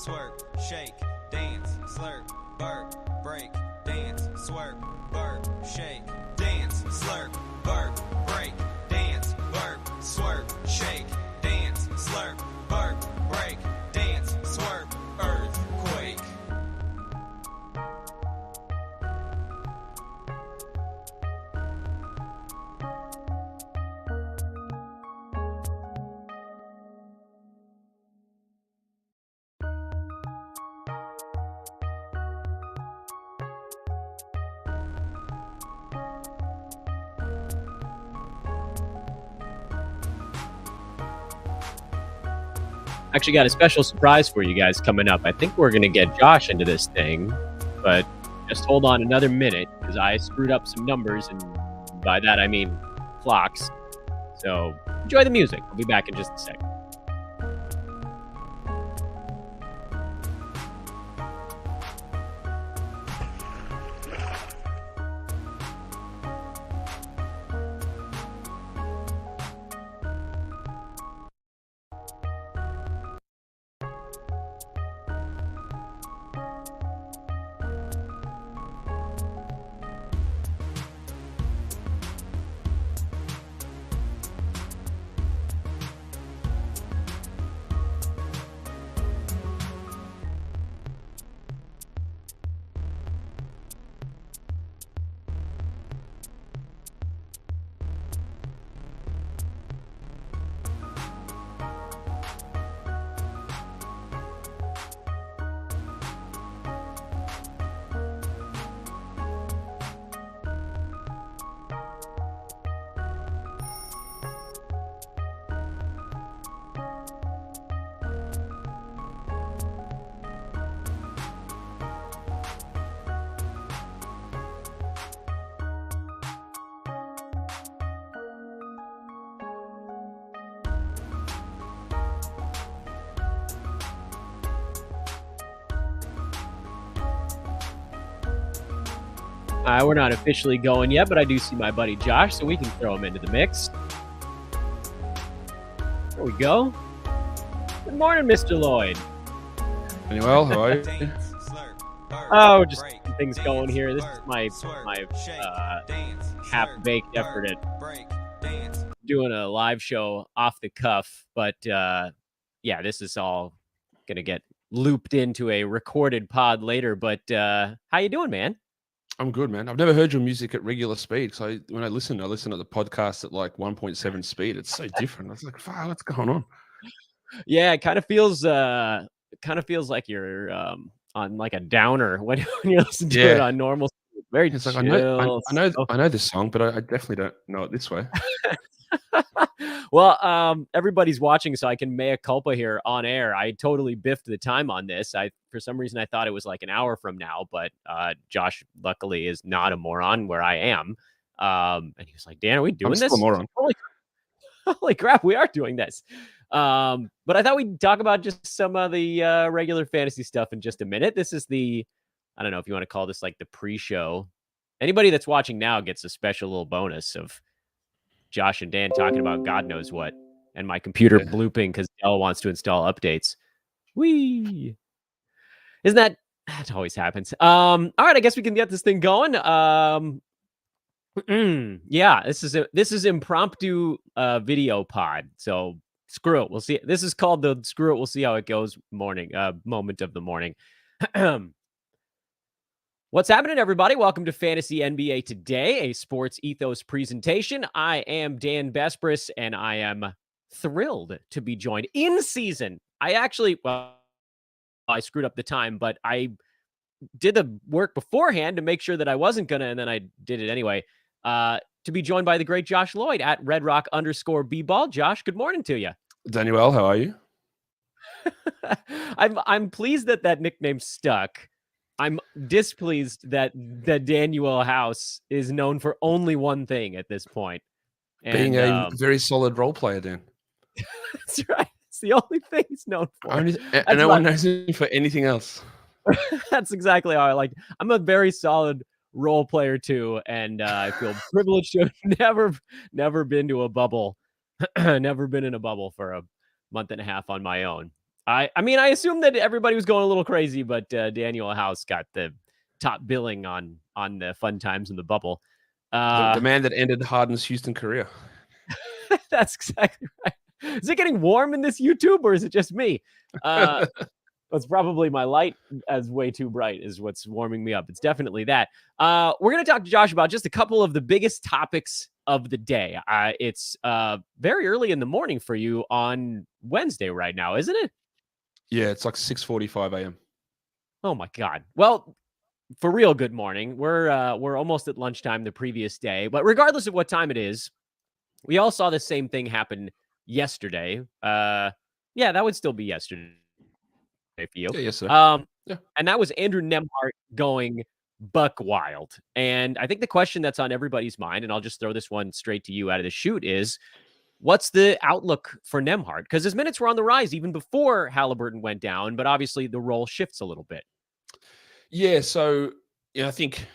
swerve, shake, dance, slurp, burp, break, dance, swerve, burp, shake, dance, slurp, burp, break, dance, burp, swerve, shake, dance, slurp, burp, break, dance, swerve, earthquake. Actually got a special surprise for you guys coming up. I think we're going to get Josh into this thing, but just hold on another minute because I screwed up some numbers, and by that I mean clocks. So enjoy the music. I'll be back in just a second. We're not officially going yet, but I do see my buddy Josh, so we can throw him into the mix. There we go. Good morning, Mr. Lloyd. Very well, how are you? Oh, just things going here. This is my half-baked effort at doing a live show off the cuff, but yeah, this is all gonna get looped into a recorded pod later. But how you doing, man? I'm good, man. I've never heard your music at regular speed. So when I listen to the podcast at like 1.7 speed. It's so different. I was like, wow, what's going on? Yeah, it kind of feels like you're on like a downer when you listen to it on normal speed. Very it's like chill. I know this song, but I definitely don't know it this way. Well, everybody's watching, so I can mea culpa here on air. I totally biffed the time on this. For some reason, I thought it was like an hour from now, but Josh, luckily, is not a moron where I am. And he was like, Dan, are we doing this? I'm still a moron. Holy crap, we are doing this. But I thought we'd talk about just some of the regular fantasy stuff in just a minute. This is I don't know if you want to call this like the pre-show. Anybody that's watching now gets a special little bonus of Josh and Dan talking about God knows what, and my computer blooping because Dell wants to install updates. Whee! Isn't that always happens? All right, I guess we can get this thing going. Yeah, this is impromptu video pod. So screw it. We'll see. This is called the screw it. We'll see how it goes. Moment of the morning. What's happening, everybody? Welcome to Fantasy NBA Today, a sports ethos presentation. I am Dan Besbris, and I am thrilled to be joined in season. I screwed up the time, but I did the work beforehand to make sure that I wasn't gonna, and then I did it anyway. To be joined by the great Josh Lloyd at RedRock_B-Ball. Josh, good morning to you. Daniel, how are you? I'm pleased that nickname stuck. I'm displeased that the Daniel House is known for only one thing at this point. Being a very solid role player, Dan. That's right. It's the only thing he's known for. And no one knows him for anything else. That's exactly how I like. I'm a very solid role player too, and I feel privileged to have never been to a bubble, never been in a bubble for a month and a half on my own. I mean, I assume that everybody was going a little crazy, but Daniel House got the top billing on the fun times in the bubble. The man that ended Harden's Houston career. That's exactly right. Is it getting warm in this YouTube, or is it just me? That's probably my light as way too bright is what's warming me up. It's definitely that. We're going to talk to Josh about just a couple of the biggest topics of the day. It's very early in the morning for you on Wednesday right now, isn't it? Yeah, it's like 6:45 a.m. Oh my God. Well, for real, good morning. We're almost at lunchtime the previous day, but regardless of what time it is, we all saw the same thing happen yesterday. Yeah, that would still be yesterday for you. Yeah, yes, sir. Yeah. And that was Andrew NembHARD going buck wild. And I think the question that's on everybody's mind, and I'll just throw this one straight to you out of the chute, is what's the outlook for NembHARD? Because his minutes were on the rise even before Halliburton went down, but obviously the role shifts a little bit. Yeah, so I think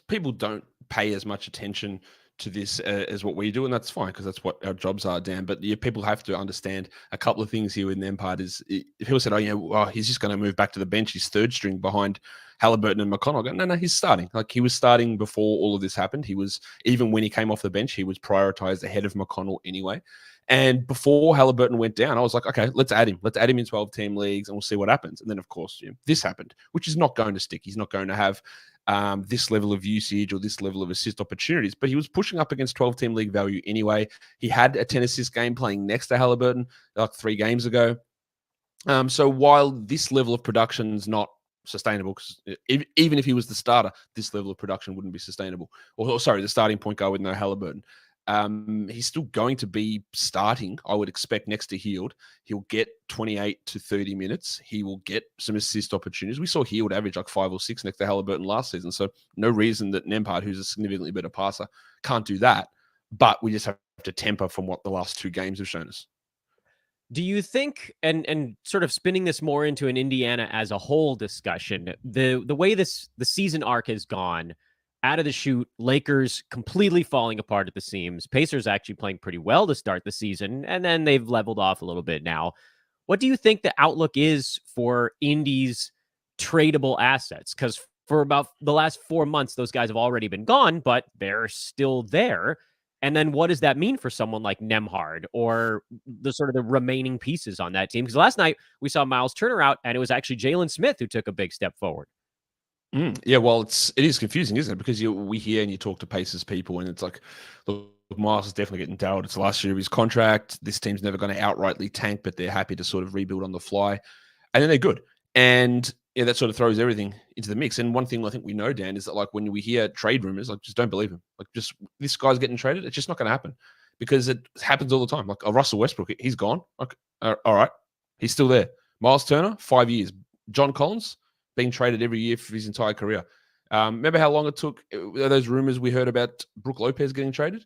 people don't pay as much attention to this as what we do, and that's fine because that's what our jobs are, Dan. But people have to understand a couple of things here with NembHARD. Is people said, "Oh, he's just going to move back to the bench. He's third string behind Halliburton and McConnell." I go, no, he's starting. Like he was starting before all of this happened. He was, even when he came off the bench, he was prioritized ahead of McConnell anyway. And before Halliburton went down, I was like, okay, let's add him. Let's add him in 12-team leagues, and we'll see what happens. And then, of course, this happened, which is not going to stick. He's not going to have this level of usage or this level of assist opportunities, but he was pushing up against 12-team league value anyway. He had a 10 assist game playing next to Halliburton like 3 games ago. So while this level of production is not sustainable, because even if he was the starter, this level of production wouldn't be sustainable. Or sorry, the starting point guard with no Halliburton. He's still going to be starting, I would expect, next to Hield. He'll get 28 to 30 minutes. He will get some assist opportunities. We saw Hield average like 5 or 6 next to Halliburton last season. So no reason that NembHARD, who's a significantly better passer, can't do that. But we just have to temper from what the last 2 games have shown us. Do you think, and sort of spinning this more into an Indiana as a whole discussion, the way the season arc has gone, out of the chute, Lakers completely falling apart at the seams. Pacers actually playing pretty well to start the season, and then they've leveled off a little bit now. What do you think the outlook is for Indy's tradable assets? Because for about the last 4 months, those guys have already been gone, but they're still there. And then what does that mean for someone like NembHARD or the sort of the remaining pieces on that team? Because last night we saw Miles Turner out, and it was actually Jalen Smith who took a big step forward. Yeah, well, it is confusing, isn't it? Because we hear and you talk to Pacers people, and it's like, look, Miles is definitely getting doubted. It's the last year of his contract. This team's never going to outrightly tank, but they're happy to sort of rebuild on the fly, and then they're good. And yeah, that sort of throws everything into the mix. And one thing I think we know, Dan, is that like when we hear trade rumors, like just don't believe them. Like just this guy's getting traded, it's just not going to happen because it happens all the time. Like Russell Westbrook, he's gone. Okay, all right, he's still there. Miles Turner, 5 years. John Collins being traded every year for his entire career. Remember how long it took those rumors we heard about Brook Lopez getting traded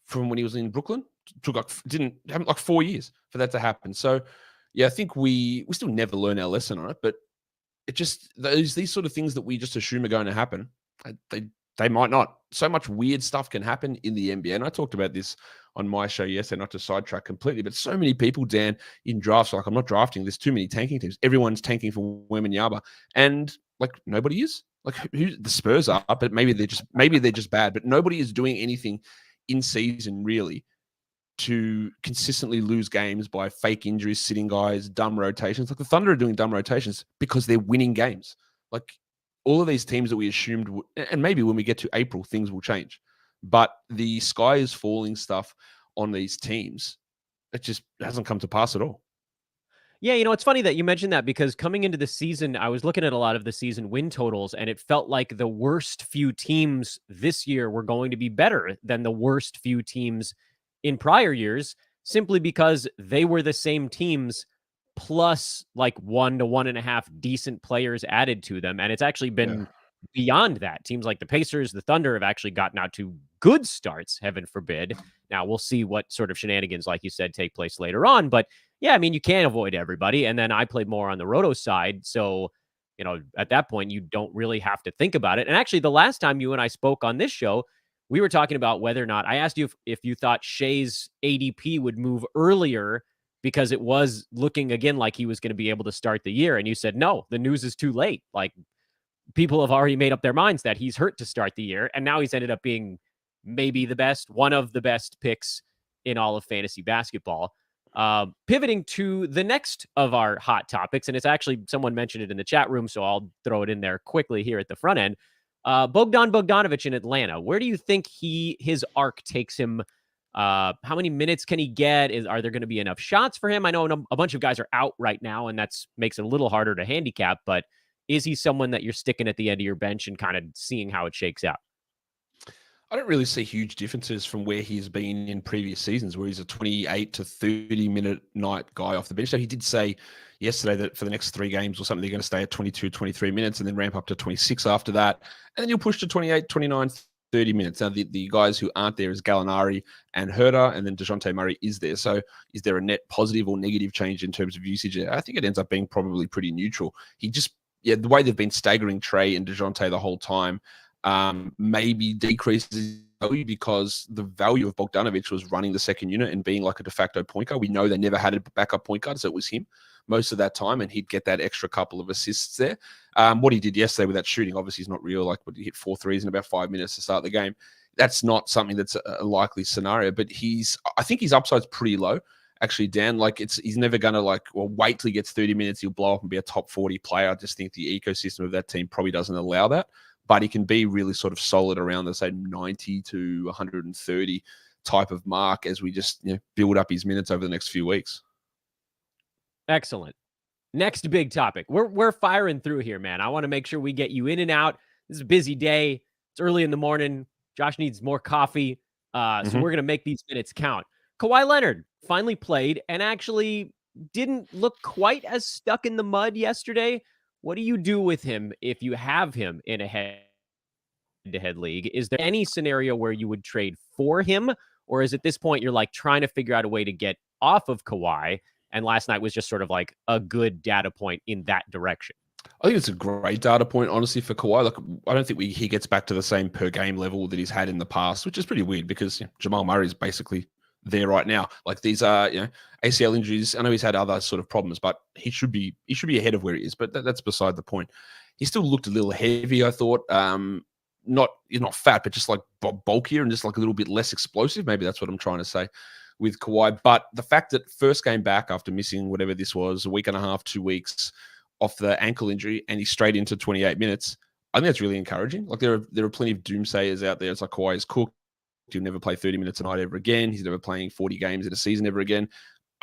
from when he was in Brooklyn? It happened like 4 years for that to happen. So yeah, I think we still never learn our lesson on it, but it just these sort of things that we just assume are going to happen. They might not. So much weird stuff can happen in the NBA. And I talked about this on my show yesterday, not to sidetrack completely, but so many people, Dan, in drafts are like, I'm not drafting. There's too many tanking teams. Everyone's tanking for Wembanyama. And like nobody is. Like who the Spurs are, but maybe they're just bad. But nobody is doing anything in season really to consistently lose games by fake injuries, sitting guys, dumb rotations. Like the Thunder are doing dumb rotations because they're winning games. Like all of these teams that we assumed, and maybe when we get to April, things will change. But the sky is falling stuff on these teams, it just hasn't come to pass at all. Yeah, it's funny that you mentioned that because coming into the season, I was looking at a lot of the season win totals, and it felt like the worst few teams this year were going to be better than the worst few teams in prior years, simply because they were the same teams plus like 1 to 1.5 decent players added to them. And it's actually been beyond that. Teams like the Pacers, the Thunder have actually gotten out to good starts, heaven forbid. Now we'll see what sort of shenanigans, like you said, take place later on. But yeah, I mean, you can't avoid everybody. And then I played more on the roto side. So, at that point, you don't really have to think about it. And actually, the last time you and I spoke on this show, we were talking about whether or not I asked you if you thought Shea's ADP would move earlier because it was looking again like he was going to be able to start the year. And you said, no, the news is too late. Like, people have already made up their minds that he's hurt to start the year. And now he's ended up being maybe the best, one of the best picks in all of fantasy basketball. Pivoting to the next of our hot topics, and it's actually, someone mentioned it in the chat room, so I'll throw it in there quickly here at the front end. Bogdan Bogdanovic in Atlanta. Where do you think his arc takes him? How many minutes can he get? Are there going to be enough shots for him? I know a bunch of guys are out right now, and that's makes it a little harder to handicap, but is he someone that you're sticking at the end of your bench and kind of seeing how it shakes out? I don't really see huge differences from where he's been in previous seasons, where he's a 28 to 30-minute night guy off the bench. So he did say yesterday that for the next 3 games or something, they're going to stay at 22, 23 minutes and then ramp up to 26 after that. And then you'll push to 28, 29, 30 minutes. Now, the guys who aren't there is Gallinari and Herter, and then DeJounte Murray is there. So is there a net positive or negative change in terms of usage? I think it ends up being probably pretty neutral. The way they've been staggering Trey and DeJounte the whole time, maybe decreases value because the value of Bogdanovic was running the second unit and being like a de facto point guard. We know they never had a backup point guard, so it was him most of that time, and he'd get that extra couple of assists there. What he did yesterday with that shooting, obviously, is not real. Like, he hit 4 threes in about 5 minutes to start the game. That's not something that's a likely scenario, but I think his upside's pretty low. Actually, Dan, he's never going to wait till he gets 30 minutes, he'll blow up and be a top 40 player. I just think the ecosystem of that team probably doesn't allow that. But he can be really sort of solid around the, say, 90 to 130 type of mark as we just build up his minutes over the next few weeks. Excellent. Next big topic. We're firing through here, man. I want to make sure we get you in and out. This is a busy day. It's early in the morning. Josh needs more coffee. So we're going to make these minutes count. Kawhi Leonard finally played and actually didn't look quite as stuck in the mud yesterday. What do you do with him if you have him in a head-to-head league? Is there any scenario where you would trade for him? Or is at this point you're trying to figure out a way to get off of Kawhi? And last night was just sort of like a good data point in that direction. I think it's a great data point, honestly, for Kawhi. I don't think he gets back to the same per game level that he's had in the past, which is pretty weird because Jamal Murray is basically there right now. These are ACL injuries. I know he's had other sort of problems, but he should be ahead of where he is. But that's beside the point. He still looked a little heavy, I thought. Not fat, but just bulkier and just a little bit less explosive. Maybe that's what I'm trying to say with Kawhi. But the fact that first game back after missing whatever this was, a week and a half, 2 weeks off the ankle injury, and he's straight into 28 minutes, I think that's really encouraging. There are plenty of doomsayers out there. It's like Kawhi is cooked. He'll never play 30 minutes a night ever again. He's never playing 40 games in a season ever again.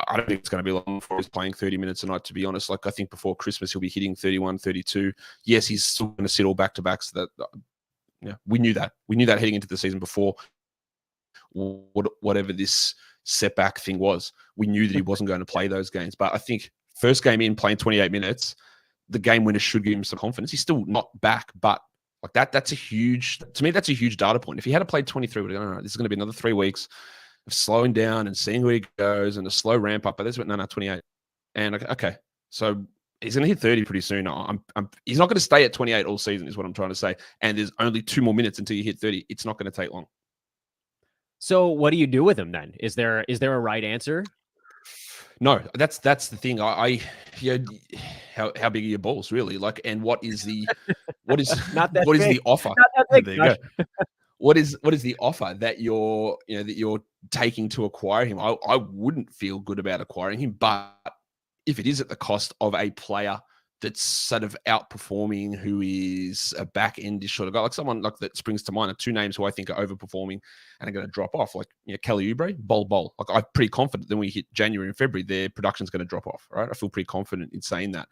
I don't think it's going to be long before he's playing 30 minutes a night, to be honest. I think before Christmas, he'll be hitting 31, 32. Yes, he's still going to sit all back-to-backs. We knew that. We knew that heading into the season before whatever this setback thing was. We knew that he wasn't going to play those games. But I think first game in, playing 28 minutes, the game winner should give him some confidence. He's still not back, but that's a huge data point. If he had played 23, we'd go, no, this is going to be another 3 weeks of slowing down and seeing where he goes and a slow ramp up. But this went, no, 28. And okay, so he's going to hit 30 pretty soon. He's not going to stay at 28 all season is what I'm trying to say. And there's only 2 more minutes until you hit 30. It's not going to take long. So what do you do with him then? Is there a right answer? No, that's the thing. How big are your balls really? And what is the Not that what big. is the offer? Not that big, there you go. What is the offer that you're taking to acquire him? I wouldn't feel good about acquiring him, but if it is at the cost of a player that's sort of outperforming, who is a back-end sort of guy, someone that springs to mind are 2 names who I think are overperforming and are going to drop off, Kelly Oubre, Bol. I'm pretty confident that when we hit January and February, their production's going to drop off, right? I feel pretty confident in saying that.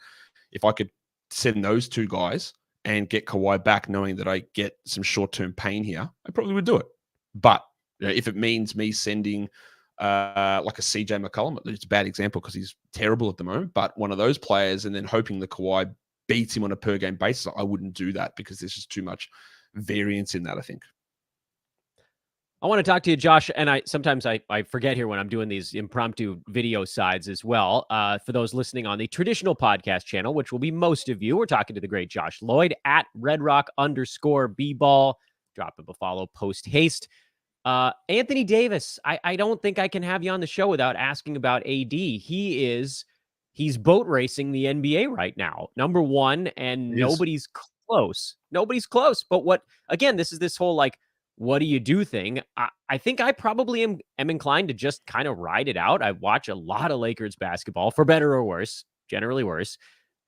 If I could send those 2 guys and get Kawhi back, knowing that I get some short-term pain here, I probably would do it. But if it means me sending a CJ McCollum, it's a bad example because he's terrible at the moment, but one of those players, and then hoping the Kawhi beats him on a per game basis, I wouldn't do that because there's just too much variance in that, I think. I want to talk to you, Josh, and sometimes I forget here when I'm doing these impromptu video sides as well. For those listening on the traditional podcast channel, which will be most of you, we're talking to the great Josh Lloyd at RedRock_B-Ball. Drop him a follow post haste. Anthony Davis, I don't think I can have you on the show without asking about AD. He's boat racing the NBA right now. Number one, and nobody's close. Nobody's close. But again, this is this whole like, what do you do thing? I think I probably am inclined to just kind of ride it out. I watch a lot of Lakers basketball, for better or worse, generally worse.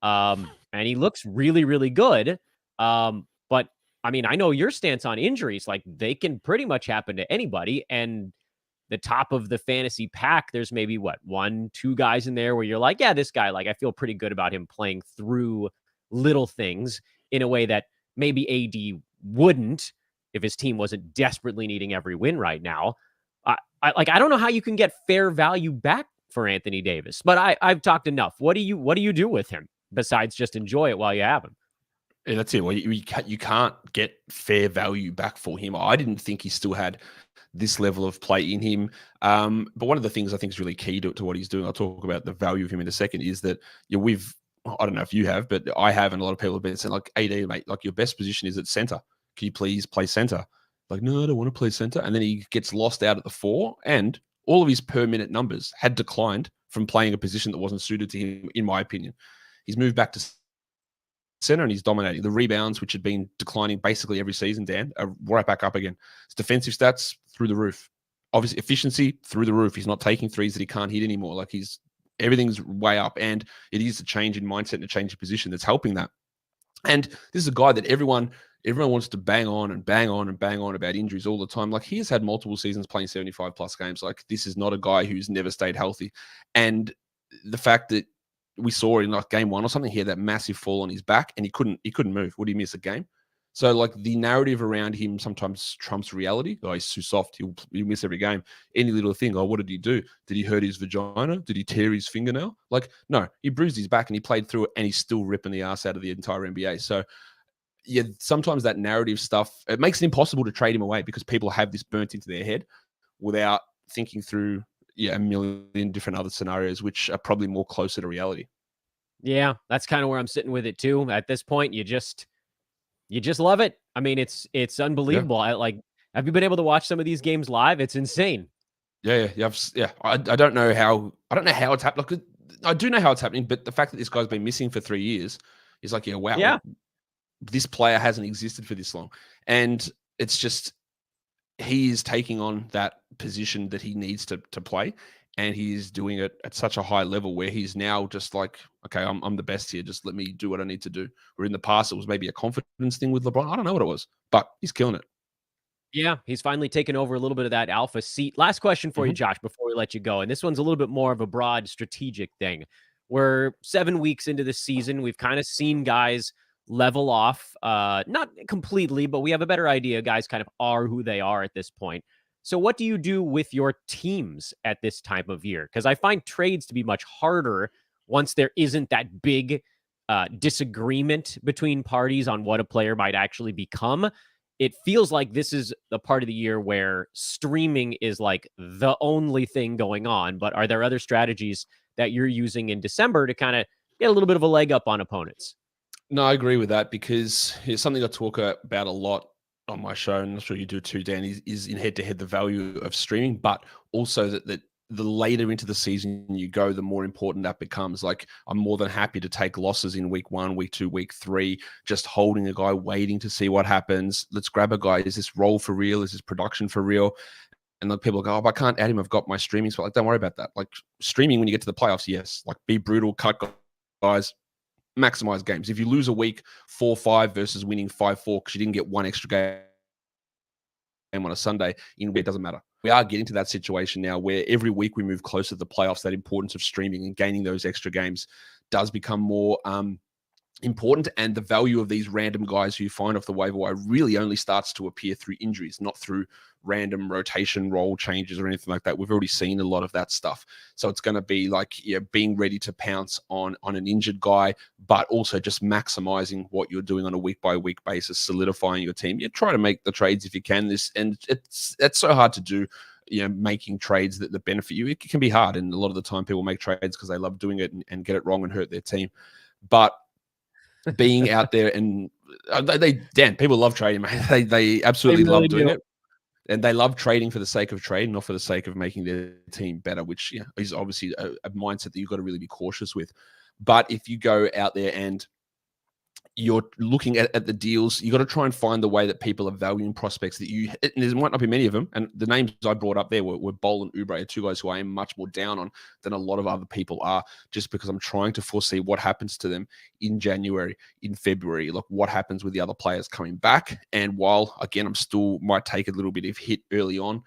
And he looks really, really good. But I mean, I know your stance on injuries, like they can pretty much happen to anybody. And the top of the fantasy pack, there's maybe 1, 2 guys in there where you're like, yeah, this guy, like I feel pretty good about him playing through little things in a way that maybe AD wouldn't if his team wasn't desperately needing every win right now. I don't know how you can get fair value back for Anthony Davis, but I've talked enough. What do you do with him besides just enjoy it while you have him? Yeah, that's it. Well, you can't get fair value back for him. I didn't think he still had this level of play in him. But one of the things I think is really key to what he's doing, I'll talk about the value of him in a second, is that I don't know if you have, but I have, and a lot of people have been saying, like, AD, mate, like your best position is at center. Can you please play center? Like, no, I don't want to play center. And then he gets lost out at the 4, and all of his per minute numbers had declined from playing a position that wasn't suited to him, in my opinion. He's moved back to center and he's dominating. The rebounds, which had been declining basically every season, Dan, are right back up again. His defensive stats through the roof. Obviously, efficiency through the roof. He's not taking threes that he can't hit anymore. Like everything's way up, and it is a change in mindset and a change in position that's helping that. And this is a guy that everyone wants to bang on about injuries all the time. Like, he has had multiple seasons playing 75 plus games. Like, this is not a guy who's never stayed healthy. And the fact that we saw in like game 1 or something, he had that massive fall on his back and he couldn't move. Would he miss a game? So like the narrative around him sometimes trumps reality. Oh, he's too soft. He'll miss every game. Any little thing. Oh, what did he do? Did he hurt his vagina? Did he tear his fingernail? Like, no, he bruised his back and he played through it, and he's still ripping the ass out of the entire NBA. So yeah, sometimes that narrative stuff, it makes it impossible to trade him away because people have this burnt into their head without thinking through a million different other scenarios, which are probably more closer to reality. Yeah, that's kind of where I'm sitting with it too. At this point, you just love it. I mean, it's unbelievable. Yeah. Have you been able to watch some of these games live? It's insane. Yeah. I don't know how it's happening. Like, I do know how it's happening, but the fact that this guy's been missing for 3 years is like, wow. Yeah. This player hasn't existed for this long. And it's just, he is taking on that position that he needs to play. And he's doing it at such a high level where he's now just like, okay, I'm the best here. Just let me do what I need to do. Where in the past, it was maybe a confidence thing with LeBron. I don't know what it was, but he's killing it. Yeah, he's finally taken over a little bit of that alpha seat. Last question for you, Josh, before we let you go. And this one's a little bit more of a broad strategic thing. We're 7 weeks into the season. We've kind of seen guys level off, not completely, but we have a better idea. Guys kind of are who they are at this point. So what do you do with your teams at this time of year? Because I find trades to be much harder once there isn't that big disagreement between parties on what a player might actually become. It feels like this is the part of the year where streaming is like the only thing going on. But are there other strategies that you're using in December to kind of get a little bit of a leg up on opponents? No, I agree with that, because it's something I talk about a lot on my show, and I'm sure you do too, Dan, is in head-to-head the value of streaming, but also that the later into the season you go, the more important that becomes. Like, I'm more than happy to take losses in week 1, week 2, week 3, just holding a guy, waiting to see what happens. Let's grab a guy. Is this role for real? Is this production for real? And like, people go, oh, I can't add him. I've got my streaming. So like, don't worry about that. Like, streaming when you get to the playoffs, yes. Like, be brutal, cut guys, maximize games. If you lose a week 4-5 versus winning 5-4 because you didn't get one extra game on a Sunday, it doesn't matter. We are getting to that situation now where every week we move closer to the playoffs. That importance of streaming and gaining those extra games does become more important, and the value of these random guys who you find off the waiver wire really only starts to appear through injuries, not through random rotation role changes or anything like that. We've already seen a lot of that stuff. So it's going to be like, being ready to pounce on an injured guy, but also just maximizing what you're doing on a week by week basis, solidifying your team. You try to make the trades if you can. It's so hard to do, making trades that benefit you. It can be hard. And a lot of the time people make trades because they love doing it and get it wrong and hurt their team. But being out there and Dan, people love trading, man. They absolutely love doing it. And they love trading for the sake of trade, not for the sake of making their team better, which is obviously a mindset that you've got to really be cautious with. But if you go out there and you're looking at the deals, you got to try and find the way that people are valuing prospects that you, and there might not be many of them. And the names I brought up there were Bol and Oubre, two guys who I am much more down on than a lot of other people are, just because I'm trying to foresee what happens to them in January, in February, like what happens with the other players coming back. And while, again, I'm still might take a little bit of hit early on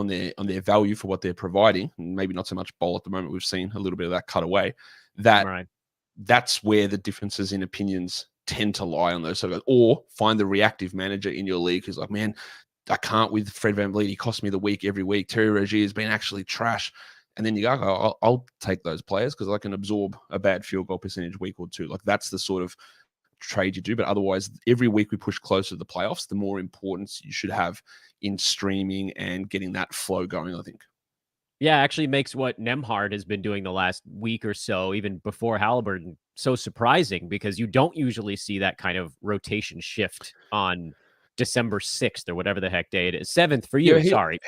their value for what they're providing, maybe not so much Bol at the moment. We've seen a little bit of that cut away. That's where the differences in opinions tend to lie on those sort of, or find the reactive manager in your league who's like, man, I can't with Fred VanVleet. He cost me the week every week. Terry Rozier has been actually trash. And then you go, I'll take those players because I can absorb a bad field goal percentage week or two. Like that's the sort of trade you do. But otherwise, every week we push closer to the playoffs, the more importance you should have in streaming and getting that flow going, I think. Yeah, actually makes what NembHARD has been doing the last week or so, even before Halliburton, so surprising because you don't usually see that kind of rotation shift on December 6th or whatever the heck day it is. 7th for you, sorry.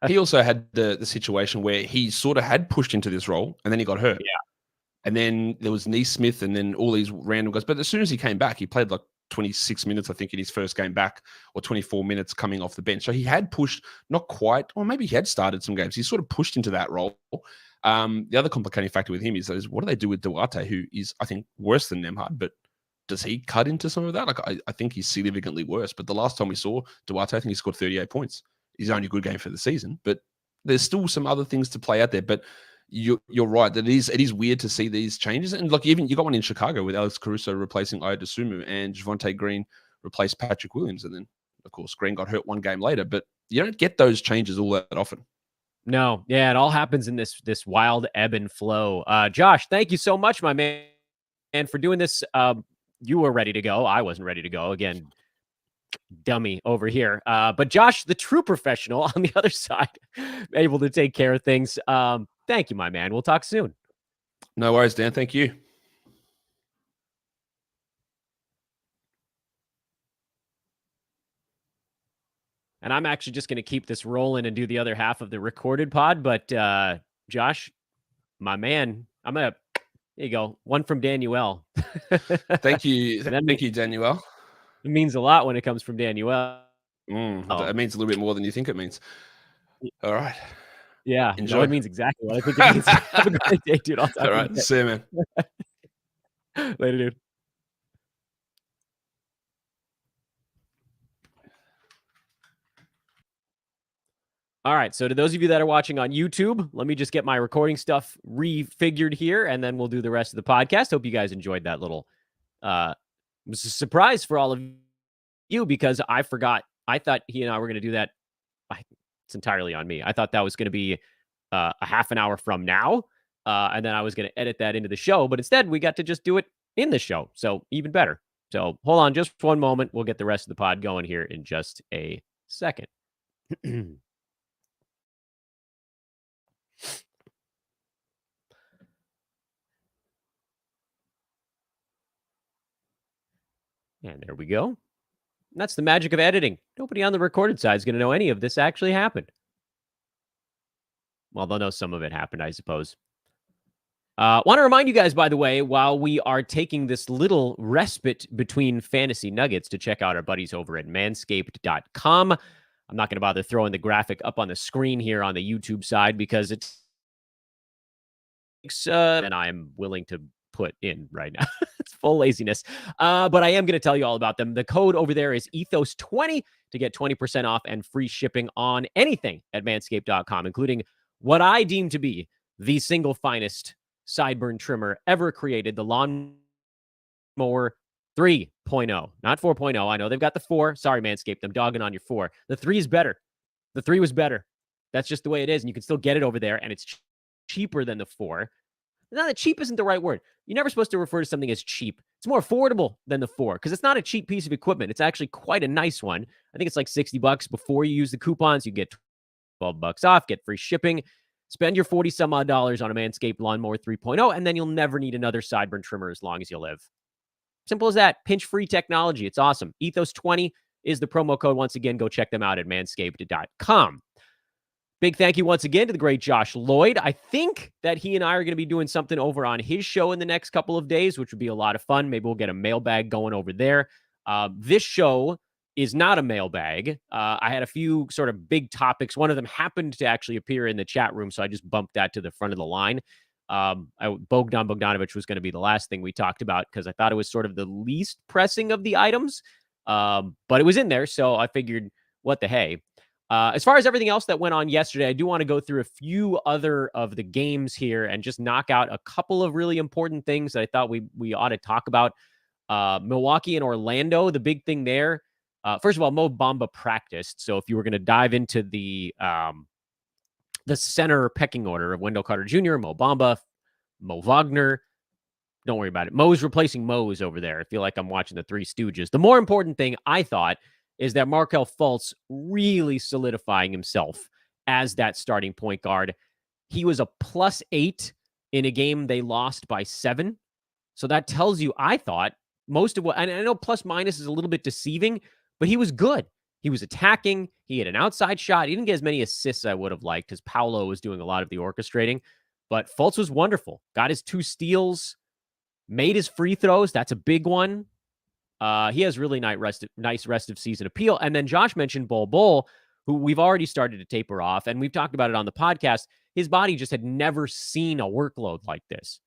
He also had the situation where he sort of had pushed into this role and then he got hurt. Yeah. And then there was Neesmith and then all these random guys. But as soon as he came back, he played like 26 minutes, I think, in his first game back, or 24 minutes coming off the bench. So he had pushed, not quite, or maybe he had started some games. He sort of pushed into that role. The other complicating factor with him is what do they do with Duarte, who is, I think, worse than NembHARD, but does he cut into some of that? Like, I think he's significantly worse. But the last time we saw Duarte, I think he scored 38 points. His only good game for the season. But there's still some other things to play out there. But you're right that it is weird to see these changes. And look, even you got one in Chicago with Alex Caruso replacing Ayo and Javonte Green replaced Patrick Williams. And then, of course, Green got hurt one game later. But you don't get those changes all that often. No. Yeah, it all happens in this wild ebb and flow. Josh, thank you so much, my man, for doing this. You were ready to go. I wasn't ready to go. Again, dummy over here. But Josh, the true professional on the other side, able to take care of things. Thank you, my man. We'll talk soon. No worries, Dan. Thank you. And I'm actually just going to keep this rolling and do the other half of the recorded pod. But Josh, my man, here you go. One from Daniel. Thank you. Thank you, Daniel. It means a lot when it comes from Daniel. It means a little bit more than you think it means. All right. Yeah. Enjoy. No, it means exactly what I think it means. Have a great day, dude. I'll talk All right. See you, man. Later, dude. All right, so to those of you that are watching on YouTube, let me just get my recording stuff refigured here, and then we'll do the rest of the podcast. Hope you guys enjoyed that little it was a surprise for all of you because I forgot. I thought he and I were going to do that. It's entirely on me. I thought that was going to be a half an hour from now, and then I was going to edit that into the show, but instead we got to just do it in the show, so even better. So hold on just one moment. We'll get the rest of the pod going here in just a second. And there we go. And that's the magic of editing. Nobody on the recorded side is going to know any of this actually happened. Well, they'll know some of it happened, I suppose. Want to remind you guys, by the way, while we are taking this little respite between fantasy nuggets, to check out our buddies over at manscaped.com. I'm not going to bother throwing the graphic up on the screen here on the YouTube side because it's and I am willing to put in right now. It's full laziness. But I am going to tell you all about them. The code over there is Ethos20 to get 20% off and free shipping on anything at manscaped.com, including what I deem to be the single finest sideburn trimmer ever created, the Lawnmower 3.0, not 4.0. I know they've got the 4. Sorry, Manscaped. I'm dogging on your 4. The 3 is better. The 3 was better. That's just the way it is. And you can still get it over there. And it's cheaper than the 4. Now, that cheap isn't the right word. You're never supposed to refer to something as cheap. It's more affordable than the 4 because it's not a cheap piece of equipment. It's actually quite a nice one. I think it's like $60 before you use the coupons. You get $12 off, get free shipping. Spend your 40 some odd dollars on a Manscaped Lawnmower 3.0, and then you'll never need another sideburn trimmer as long as you live. Simple as that. Pinch-free technology. It's awesome. Ethos20. is the promo code. Once again, go check them out at manscaped.com. Big thank you once again to the great Josh Lloyd. I think that he and I are going to be doing something over on his show in the next couple of days, which would be a lot of fun. Maybe we'll get a mailbag going over there. This show is not a mailbag. I had a few sort of big topics. One of them happened to actually appear in the chat room, so I just bumped that to the front of the line. Bogdan Bogdanovic was going to be the last thing we talked about because I thought it was sort of the least pressing of the items, but it was in there, so I figured, what the hey. As far as everything else that went on yesterday, I do want to go through a few other of the games here and just knock out a couple of really important things that I thought we ought to talk about. Milwaukee and Orlando, the big thing there. First of all, Mo Bamba practiced. So if you were going to dive into the center pecking order of Wendell Carter Jr., Mo Bamba, Mo Wagner, don't worry about it. Mo's replacing Mo's over there. I feel like I'm watching the Three Stooges. The more important thing, I thought, is that Markelle Fultz really solidifying himself as that starting point guard. He was a +8 in a game they lost by 7. So that tells you, I thought, most of what, and I know plus minus is a little bit deceiving, but he was good. He was attacking. He had an outside shot. He didn't get as many assists as I would have liked because Paolo was doing a lot of the orchestrating. But Fultz was wonderful. Got his 2 steals, made his free throws. That's a big one. He has really nice rest of season appeal. And then Josh mentioned Bol, who we've already started to taper off, and we've talked about it on the podcast. His body just had never seen a workload like this.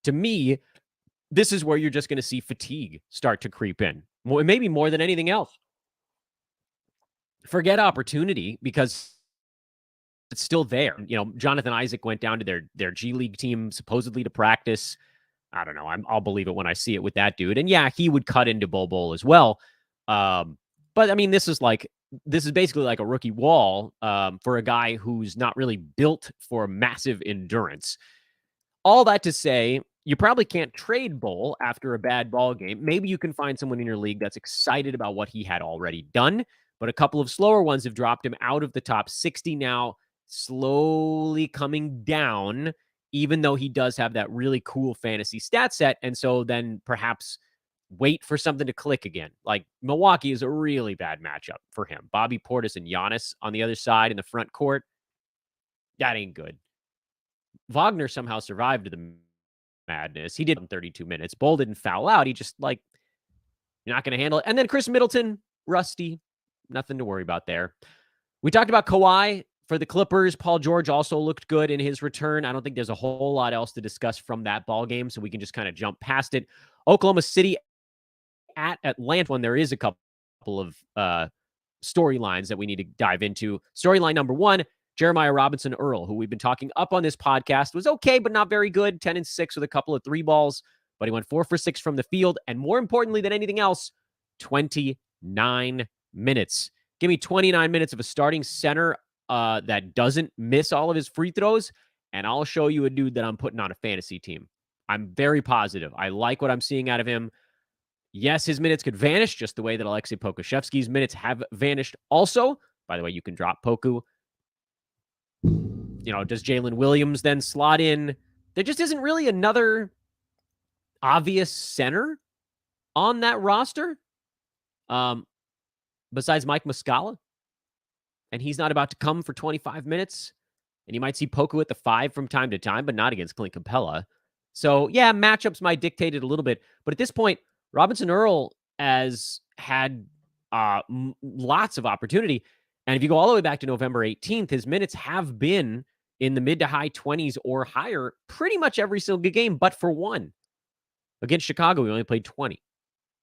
To me, this is where you're just going to see fatigue start to creep in, maybe more than anything else. Forget opportunity because it's still there. You know, Jonathan Isaac went down to their G League team supposedly to practice. I don't know. I'll believe it when I see it with that dude. And yeah, he would cut into Bol as well. But I mean, this is basically like a rookie wall for a guy who's not really built for massive endurance. All that to say, you probably can't trade Bol after a bad ball game. Maybe you can find someone in your league that's excited about what he had already done, but a couple of slower ones have dropped him out of the top 60 now, slowly coming down, even though he does have that really cool fantasy stat set. And so then perhaps wait for something to click again. Like Milwaukee is a really bad matchup for him. Bobby Portis and Giannis on the other side in the front court. That ain't good. Wagner somehow survived the madness. He did in 32 minutes. Bol didn't foul out. He just you're not going to handle it. And then Chris Middleton, rusty. Nothing to worry about there. We talked about Kawhi. For the Clippers, Paul George also looked good in his return. I don't think there's a whole lot else to discuss from that ball game, so we can just kind of jump past it. Oklahoma City at Atlanta, when there is a couple of storylines that we need to dive into. Storyline number 1, Jeremiah Robinson Earl, who we've been talking up on this podcast, was okay, but not very good. 10-6 with a couple of 3 balls, but he went 4 for 6 from the field. And more importantly than anything else, 29 minutes. Give me 29 minutes of a starting center that doesn't miss all of his free throws, and I'll show you a dude that I'm putting on a fantasy team. I'm very positive. I like what I'm seeing out of him. Yes, his minutes could vanish just the way that Alexei Pokusevsky's minutes have vanished also. By the way, you can drop Poku. You know, does Jalen Williams then slot in? There just isn't really another obvious center on that roster besides Mike Muscala. And he's not about to come for 25 minutes. And you might see Poku at the 5 from time to time, but not against Clint Capella. So, yeah, matchups might dictate it a little bit. But at this point, Robinson Earl has had lots of opportunity. And if you go all the way back to November 18th, his minutes have been in the mid to high 20s or higher pretty much every single game, but for one. Against Chicago, he only played 20.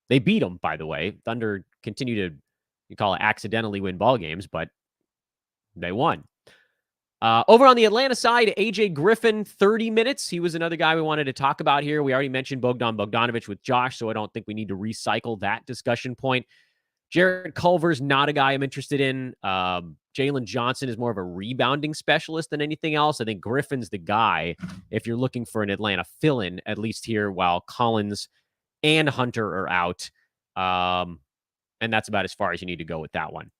They beat him, by the way. Thunder continue to, you call it accidentally win ball games, but they won. Over on the Atlanta side, AJ Griffin, 30 minutes. He was another guy we wanted to talk about here. We already mentioned Bogdan Bogdanovic with Josh, so I don't think we need to recycle that discussion point. Jared Culver's not a guy I'm interested in. Jalen Johnson is more of a rebounding specialist than anything else. I think Griffin's the guy if you're looking for an Atlanta fill-in, at least here, while Collins and Hunter are out. And that's about as far as you need to go with that one.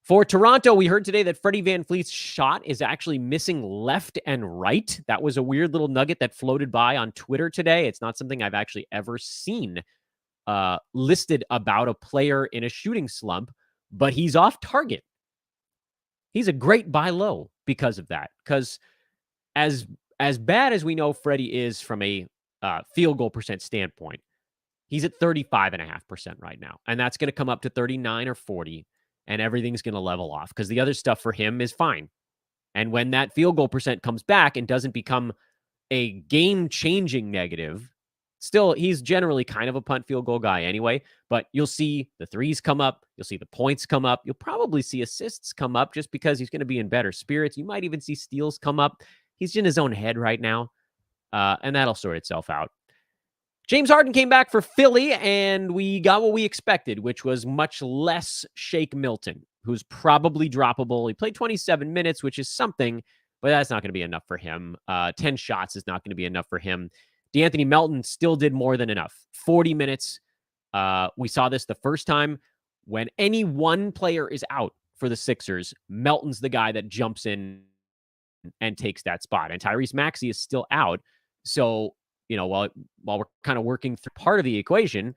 For Toronto, we heard today that Freddie VanVleet's shot is actually missing left and right. That was a weird little nugget that floated by on Twitter today. It's not something I've actually ever seen listed about a player in a shooting slump, but he's off target. He's a great buy low because of that. Because as bad as we know Freddie is from a field goal percent standpoint, he's at 35.5% right now. And that's going to come up to 39 or 40, and everything's going to level off because the other stuff for him is fine. And when that field goal percent comes back and doesn't become a game-changing negative, still, he's generally kind of a punt field goal guy anyway, but you'll see the threes come up. You'll see the points come up. You'll probably see assists come up just because he's going to be in better spirits. You might even see steals come up. He's in his own head right now, and that'll sort itself out. James Harden came back for Philly, and we got what we expected, which was much less Shake Milton, who's probably droppable. He played 27 minutes, which is something, but that's not going to be enough for him. 10 shots is not going to be enough for him. DeAnthony Melton still did more than enough. 40 minutes. We saw this the first time. When any one player is out for the Sixers, Melton's the guy that jumps in and takes that spot. And Tyrese Maxey is still out. So, while we're kind of working through part of the equation,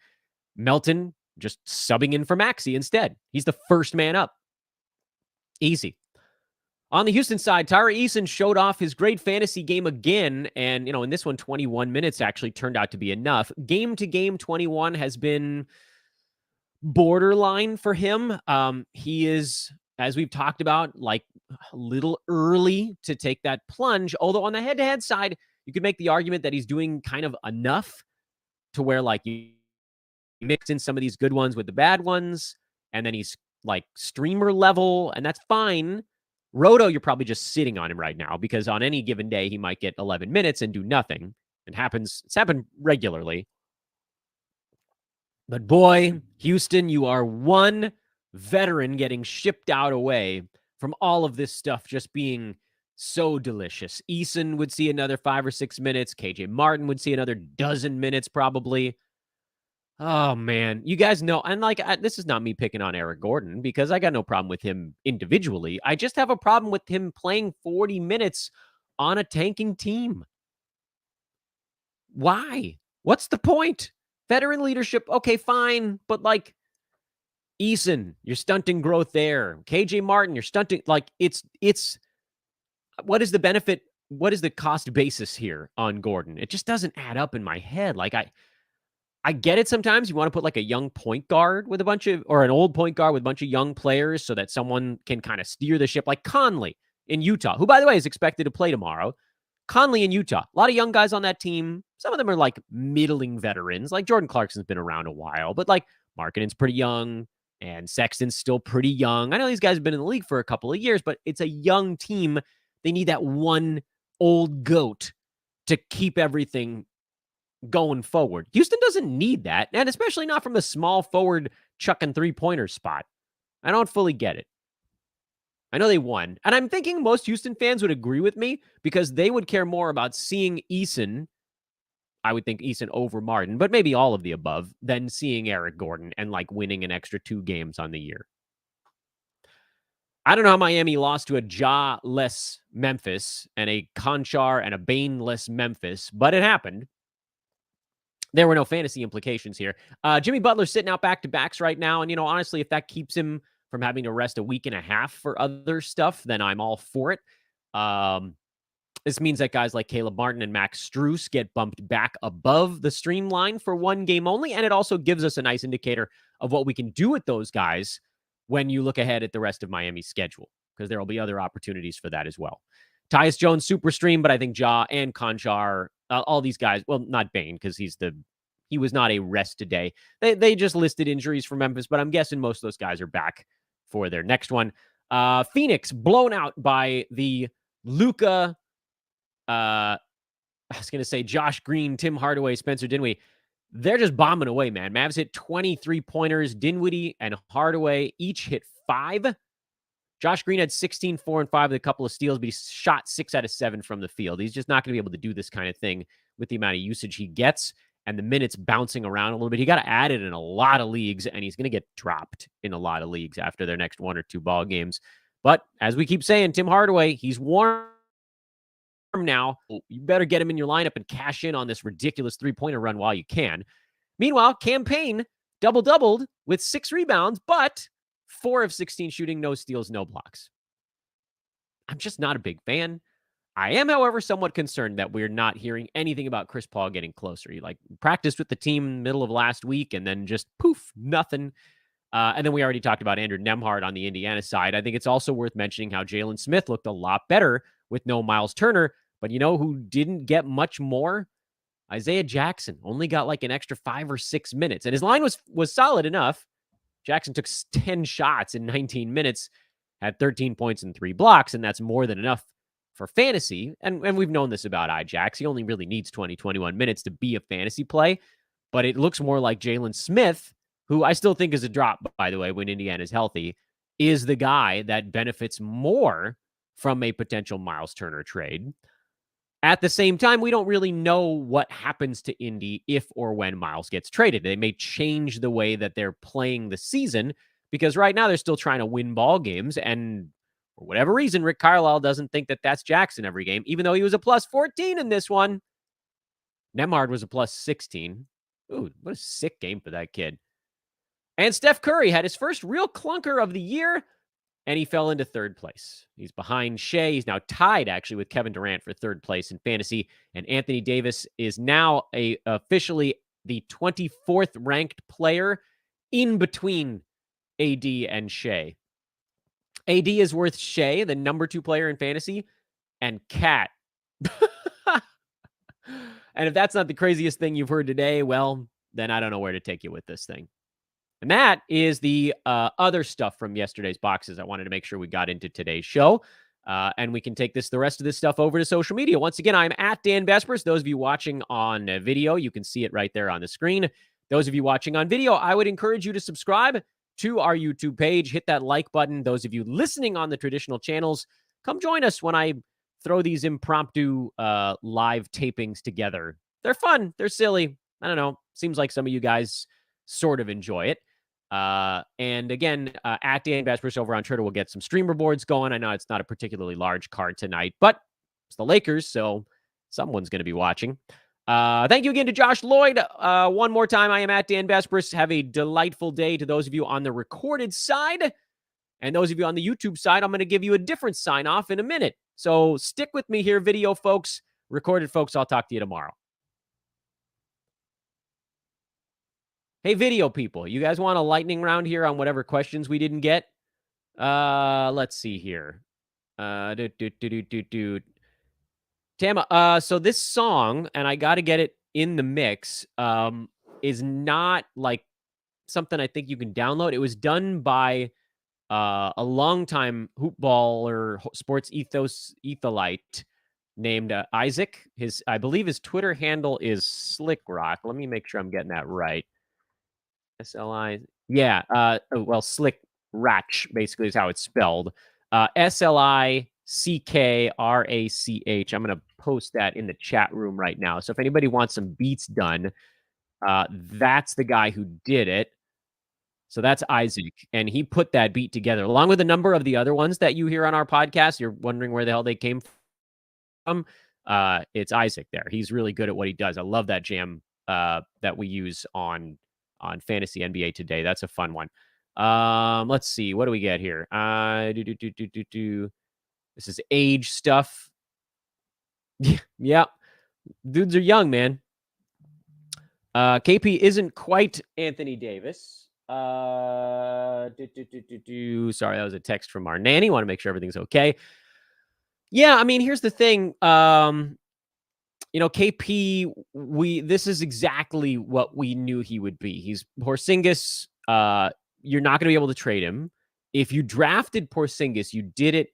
Melton just subbing in for Maxey instead. He's the first man up. Easy. On the Houston side, Tari Eason showed off his great fantasy game again. And, in this one, 21 minutes actually turned out to be enough. Game to game, 21 has been borderline for him. He is, as we've talked about, like a little early to take that plunge. Although on the head-to-head side, you could make the argument that he's doing kind of enough to where, like, you mix in some of these good ones with the bad ones, and then he's like streamer level, and that's fine. Roto, you're probably just sitting on him right now because on any given day, he might get 11 minutes and do nothing. It's happened regularly. But boy, Houston, you are one veteran getting shipped out away from all of this stuff just being so delicious. Eason would see another 5 or 6 minutes. KJ Martin would see another dozen minutes probably. Oh, man. You guys know, and this is not me picking on Eric Gordon because I got no problem with him individually. I just have a problem with him playing 40 minutes on a tanking team. Why? What's the point? Veteran leadership, okay, fine. But Eason, you're stunting growth there. KJ Martin, you're stunting. It's what is the benefit? What is the cost basis here on Gordon? It just doesn't add up in my head. I get it sometimes. You want to put a young point guard with or an old point guard with a bunch of young players so that someone can kind of steer the ship, like Conley in Utah, who, by the way, is expected to play tomorrow. Conley in Utah, a lot of young guys on that team. Some of them are middling veterans. Jordan Clarkson's been around a while, but Markkanen's pretty young and Sexton's still pretty young. I know these guys have been in the league for a couple of years, but it's a young team. They need that one old goat to keep everything going forward. Houston doesn't need that, and especially not from the small forward chucking three-pointer spot. I don't fully get it. I know they won, and I'm thinking most Houston fans would agree with me because they would care more about seeing Eason, I would think Eason over Martin, but maybe all of the above, than seeing Eric Gordon and winning an extra 2 games on the year. I don't know how Miami lost to a Ja-less Memphis and a Conchar and a Bane-less Memphis, but it happened. There were no fantasy implications here. Jimmy Butler's sitting out back-to-backs right now, and, honestly, if that keeps him from having to rest a week and a half for other stuff, then I'm all for it. This means that guys like Caleb Martin and Max Strus get bumped back above the streamline for 1 game only, and it also gives us a nice indicator of what we can do with those guys when you look ahead at the rest of Miami's schedule, because there will be other opportunities for that as well. Tyus Jones, super stream, but I think Ja and Conchar, all these guys, well, not Bane, because he was not a rest today. They just listed injuries for Memphis, but I'm guessing most of those guys are back for their next one. Phoenix blown out by the Luka, I was going to say Josh Green, Tim Hardaway, Spencer Dinwiddie. They're just bombing away, man. Mavs hit 23 pointers. Dinwiddie and Hardaway each hit 5. Josh Green had 16, 4, and 5 with a couple of steals, but he shot 6 out of 7 from the field. He's just not going to be able to do this kind of thing with the amount of usage he gets and the minutes bouncing around a little bit. He got to add it in a lot of leagues, and he's going to get dropped in a lot of leagues after their next 1 or 2 ball games. But as we keep saying, Tim Hardaway, he's warm now. You better get him in your lineup and cash in on this ridiculous 3-pointer run while you can. Meanwhile, Campaign double-doubled with 6 rebounds, but 4 of 16 shooting, no steals, no blocks. I'm just not a big fan. I am, however, somewhat concerned that we're not hearing anything about Chris Paul getting closer. He practiced with the team middle of last week and then just poof, nothing. And then we already talked about Andrew NembHARD on the Indiana side. I think it's also worth mentioning how Jalen Smith looked a lot better with no Miles Turner. But you know who didn't get much more? Isaiah Jackson only got an extra 5 or 6 minutes. And his line was solid enough. Jackson took 10 shots in 19 minutes, had 13 points and 3 blocks, and that's more than enough for fantasy. And we've known this about Ijax. He only really needs 21 minutes to be a fantasy play. But it looks more like Jalen Smith, who I still think is a drop, by the way, when Indiana's healthy, is the guy that benefits more from a potential Miles Turner trade. At the same time, we don't really know what happens to Indy if or when Miles gets traded. They may change the way that they're playing the season because right now they're still trying to win ball games. And for whatever reason, Rick Carlisle doesn't think that that's Jackson every game, even though he was a plus 14 in this one. NembHARD was a plus 16. Ooh, what a sick game for that kid. And Steph Curry had his first real clunker of the year, and he fell into third place. He's behind Shea. He's now tied, actually, with Kevin Durant for third place in fantasy. And Anthony Davis is now officially the 24th ranked player in between AD and Shea. AD is worth Shea, the number 2 player in fantasy, and Cat. And if that's not the craziest thing you've heard today, well, then I don't know where to take you with this thing. And that is the other stuff from yesterday's boxes I wanted to make sure we got into today's show. And we can take the rest of this stuff over to social media. Once again, I'm at Dan Besbris. Those of you watching on video, you can see it right there on the screen. Those of you watching on video, I would encourage you to subscribe to our YouTube page. Hit that like button. Those of you listening on the traditional channels, come join us when I throw these impromptu live tapings together. They're fun. They're silly. I don't know. Seems like some of you guys sort of enjoy it. And again, at Dan Besbris over on Twitter, we'll get some streamer boards going. I know it's not a particularly large card tonight, but it's the Lakers, so someone's going to be watching. Thank you again to Josh Lloyd. One more time, I am at Dan Besbris. Have a delightful day to those of you on the recorded side. And those of you on the YouTube side, I'm going to give you a different sign off in a minute. So stick with me here, video folks. Recorded folks, I'll talk to you tomorrow. Hey, video people, you guys want a lightning round here on whatever questions we didn't get? Let's see here. Tama, so this song, and I got to get it in the mix, is not something I think you can download. It was done by a longtime hoopballer, sports etholite named Isaac. I believe his Twitter handle is Slick Rock. Let me make sure I'm getting that right. SLI. Yeah. Slick Ratch basically is how it's spelled. SLICKRACH. I'm going to post that in the chat room right now. So if anybody wants some beats done, that's the guy who did it. So that's Isaac. And he put that beat together along with a number of the other ones that you hear on our podcast. You're wondering where the hell they came from. It's Isaac there. He's really good at what he does. I love that jam that we use on Fantasy NBA Today. That's a fun one. Let's see. What do we get here? This is age stuff. Yeah. Dudes are young, man. KP isn't quite Anthony Davis. Sorry, that was a text from our nanny. Want to make sure everything's okay. Yeah, I mean, here's the thing. KP, this is exactly what we knew he would be. He's Porzingis. You're not going to be able to trade him. If you drafted Porzingis, you did it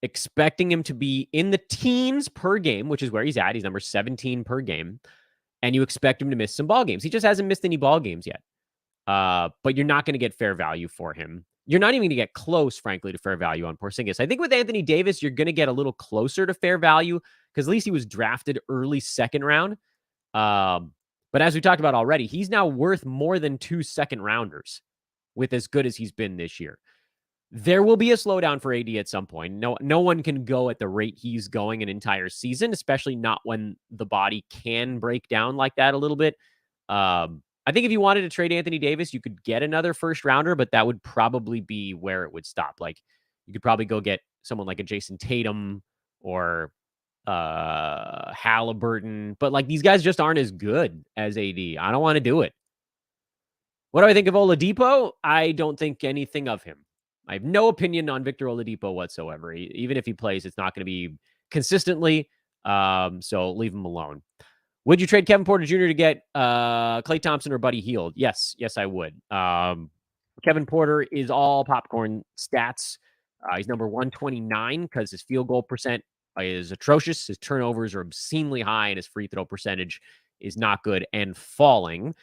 expecting him to be in the teens per game, which is where he's at. He's number 17 per game. And you expect him to miss some ball games. He just hasn't missed any ball games yet. But you're not going to get fair value for him. You're not even going to get close, frankly, to fair value on Porzingis. I think with Anthony Davis, you're going to get a little closer to fair value because at least he was drafted early second round. But as we talked about already, he's now worth more than 2 second rounders with as good as he's been this year. There will be a slowdown for AD at some point. No one can go at the rate he's going an entire season, especially not when the body can break down like that a little bit. I I think if you wanted to trade Anthony Davis, you could get another first rounder, but that would probably be where it would stop. Like you could probably go get someone like a Jason Tatum or Halliburton, but like these guys just aren't as good as AD. I don't want to do it. What do I think of Oladipo? I don't think anything of him. I have no opinion on Victor Oladipo whatsoever. Even if he plays, it's not going to be consistently. So leave him alone. Would you trade Kevin Porter Jr. to get Klay Thompson or Buddy Hield? Yes, I would. Kevin Porter is all popcorn stats. He's number 129 because his field goal percent is atrocious. His turnovers are obscenely high, and his free throw percentage is not good and falling.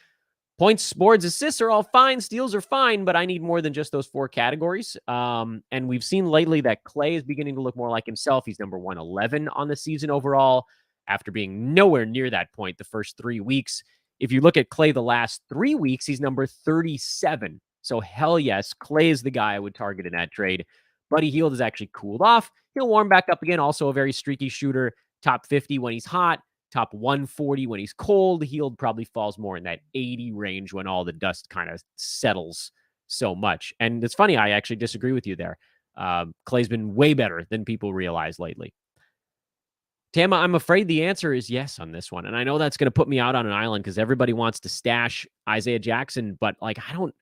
Points, boards, assists are all fine. Steals are fine, but I need more than just those 4 categories. And we've seen lately that Klay is beginning to look more like himself. He's number 111 on the season overall after being nowhere near that point the first 3 weeks. If you look at Klay the last 3 weeks, he's number 37. So hell yes, Klay is the guy I would target in that trade. Buddy Hield has actually cooled off. He'll warm back up again. Also a very streaky shooter, top 50 when he's hot, top 140 when he's cold. Hield probably falls more in that 80 range when all the dust kind of settles so much. And it's funny, I actually disagree with you there. Klay's been way better than people realize lately. Tama, I'm afraid the answer is yes on this one. And I know that's going to put me out on an island because everybody wants to stash Isaiah Jackson, but like I don't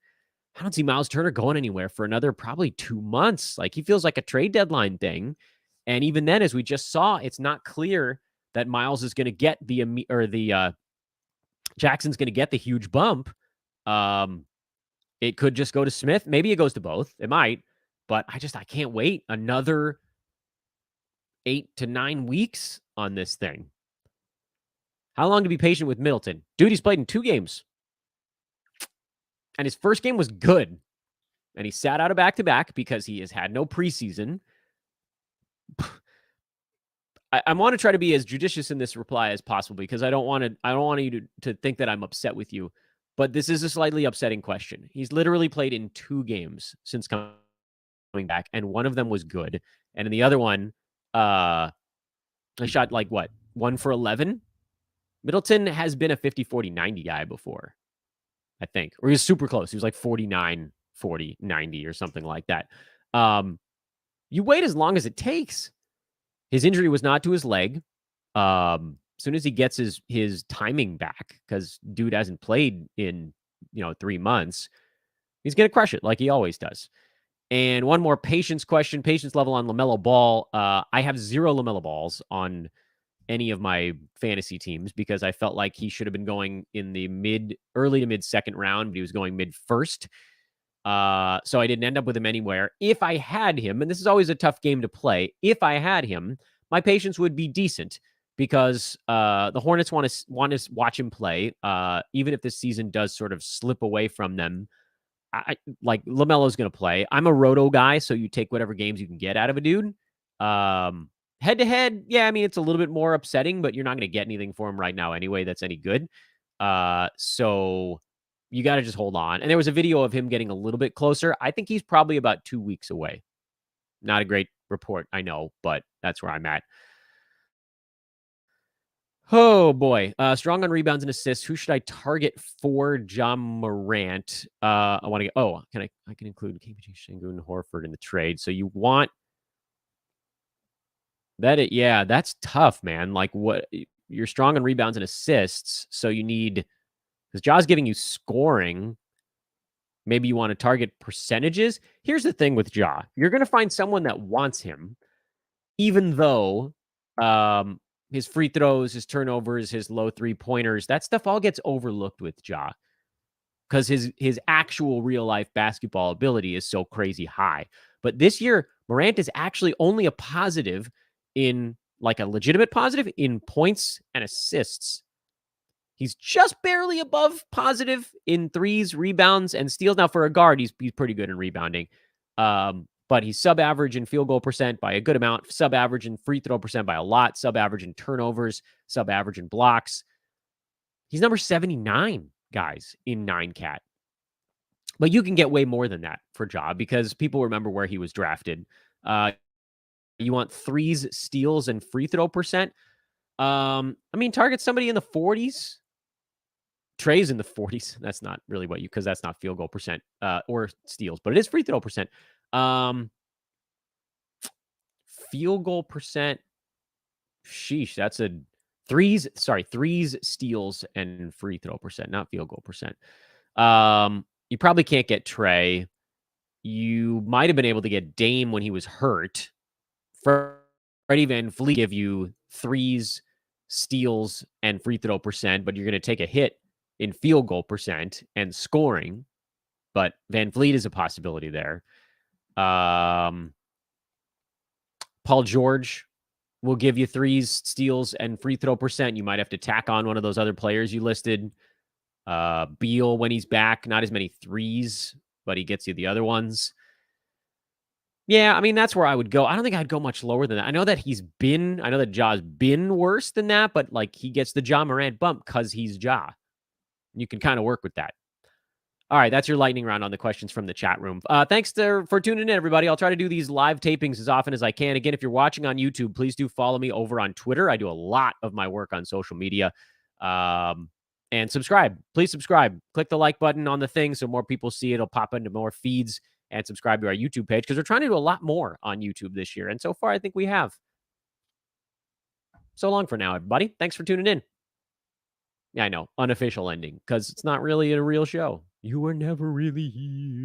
see Miles Turner going anywhere for another probably 2 months. Like he feels like a trade deadline thing. And even then, as we just saw, it's not clear that Miles is going to get Jackson's going to get the huge bump. It could just go to Smith. Maybe it goes to both. It might, but I can't wait another 8 to 9 weeks on this thing. How long to be patient with Middleton? Dude, he's played in 2 games. And his first game was good. And he sat out a back-to-back because he has had no preseason. I want to try to be as judicious in this reply as possible because I don't want you to think that I'm upset with you. But this is a slightly upsetting question. He's literally played in 2 games since coming back, and one of them was good. And in the other one, I shot like what? 1 for 11? Middleton has been a 50, 40, 90 guy before, I think. Or he was super close. He was like 49, 40, 90 or something like that. You wait as long as it takes. His injury was not to his leg. As soon as he gets his timing back, because dude hasn't played in 3 months, he's going to crush it like he always does. And one more patience level on LaMelo Ball. I have 0 LaMelo Balls on any of my fantasy teams because I felt like he should have been going in the early to mid second round, but he was going mid first. So I didn't end up with him anywhere. If I had him, and this is always a tough game to play, if I had him, my patience would be decent because the Hornets want to watch him play. Even if this season does sort of slip away from them, like LaMelo's going to play. I'm a roto guy, so you take whatever games you can get out of a dude. Head to head, yeah, I mean, it's a little bit more upsetting, but you're not going to get anything for him right now anyway that's any good. So you got to just hold on. And there was a video of him getting a little bit closer. I think he's probably about 2 weeks away. Not a great report, I know, but that's where I'm at. Oh, boy. Strong on rebounds and assists. Who should I target for Ja Morant? I want to get... Oh, I can include KPJ, Şengün, and Horford in the trade. So you want... Yeah, that's tough, man. Like, what... You're strong on rebounds and assists, so you need... Because Ja's giving you scoring. Maybe you want to target percentages. Here's the thing with Ja. You're going to find someone that wants him, even though his free throws, his turnovers, his low 3-pointers, that stuff all gets overlooked with Ja. Because his actual real-life basketball ability is so crazy high. But this year, Morant is actually only a positive in, like a legitimate positive, in points and assists. He's just barely above positive in threes, rebounds, and steals. Now, for a guard, he's pretty good in rebounding. But he's sub-average in field goal percent by a good amount, sub-average in free throw percent by a lot, sub-average in turnovers, sub-average in blocks. He's number 79, guys, in 9-cat. But you can get way more than that for Ja because people remember where he was drafted. You want threes, steals, and free throw percent. I mean, target somebody in the 40s. Trey's in the 40s. That's not really what you, because that's not field goal percent or steals, but it is free throw percent. Field goal percent. Sheesh, that's a threes, steals, and free throw percent, not field goal percent. You probably can't get Trey. You might have been able to get Dame when he was hurt. Freddie VanVleet give you threes, steals, and free throw percent, but you're going to take a hit in field goal percent and scoring. But VanVleet is a possibility there. Paul George will give you threes, steals, and free throw percent. You might have to tack on one of those other players you listed. Beal, when he's back, not as many threes, but he gets you the other ones. Yeah, I mean, that's where I would go. I don't think I'd go much lower than that. I know that Ja's been worse than that, but like he gets the Ja Morant bump because he's Ja. You can kind of work with that. All right, that's your lightning round on the questions from the chat room. Thanks for tuning in, everybody. I'll try to do these live tapings as often as I can. Again, if you're watching on YouTube, please do follow me over on Twitter. I do a lot of my work on social media. And subscribe. Please subscribe. Click the like button on the thing so more people see it. It'll pop into more feeds, and subscribe to our YouTube page because we're trying to do a lot more on YouTube this year. And so far, I think we have. So long for now, everybody. Thanks for tuning in. Yeah, I know. Unofficial ending because it's not really a real show. You were never really here.